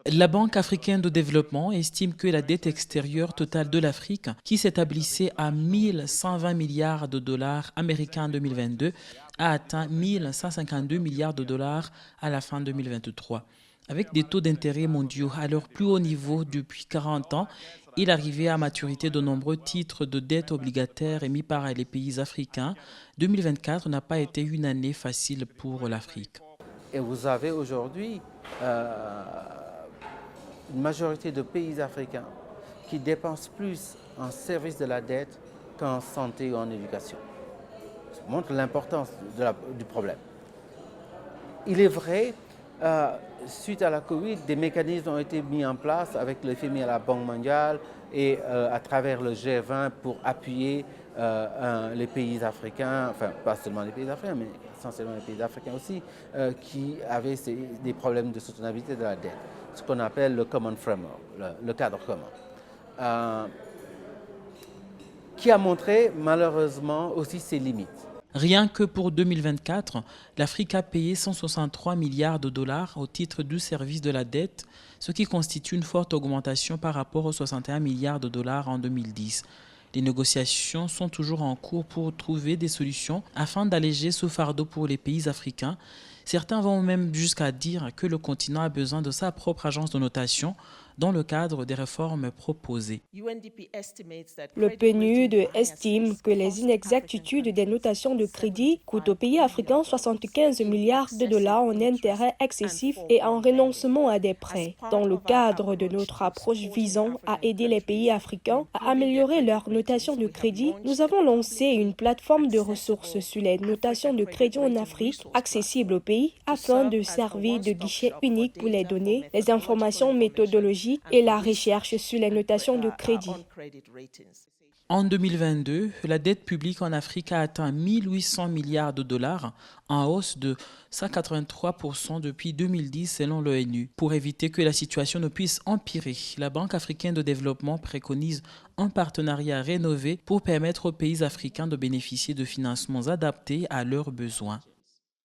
La Banque africaine de développement estime que la dette extérieure totale de l'Afrique, qui s'établissait à 1120 milliards de dollars américains en 2022, a atteint 1152 milliards de dollars à la fin 2023. Avec des taux d'intérêt mondiaux à leur plus haut niveau depuis 40 ans, il arrivait à maturité de nombreux titres de dette obligataires émis par les pays africains. 2024 n'a pas été une année facile pour l'Afrique. Et vous avez aujourd'hui une majorité de pays africains qui dépensent plus en service de la dette qu'en santé ou en éducation. Ça montre l'importance du problème. Il est vrai, suite à la Covid, des mécanismes ont été mis en place avec le FMI à la Banque mondiale et à travers le G20 pour appuyer les pays africains, enfin pas seulement les pays africains, mais essentiellement les pays africains aussi, qui avaient des problèmes de soutenabilité de la dette, ce qu'on appelle le Common Framework, le cadre commun, qui a montré malheureusement aussi ses limites. Rien que pour 2024, l'Afrique a payé 163 milliards de dollars au titre du service de la dette, ce qui constitue une forte augmentation par rapport aux 61 milliards de dollars en 2010. Les négociations sont toujours en cours pour trouver des solutions afin d'alléger ce fardeau pour les pays africains. Certains vont même jusqu'à dire que le continent a besoin de sa propre agence de notation dans le cadre des réformes proposées. Le PNUD estime que les inexactitudes des notations de crédit coûtent aux pays africains 75 milliards de dollars en intérêts excessifs et en renoncement à des prêts. Dans le cadre de notre approche visant à aider les pays africains à améliorer leur notation de crédit, nous avons lancé une plateforme de ressources sur les notations de crédit en Afrique, accessible aux pays, afin de servir de guichet unique pour les données, les informations méthodologiques et la recherche sur les notations de crédit. En 2022, la dette publique en Afrique a atteint 1800 milliards de dollars, en hausse de 183% depuis 2010 selon l'ONU. Pour éviter que la situation ne puisse empirer, la Banque africaine de développement préconise un partenariat rénové pour permettre aux pays africains de bénéficier de financements adaptés à leurs besoins.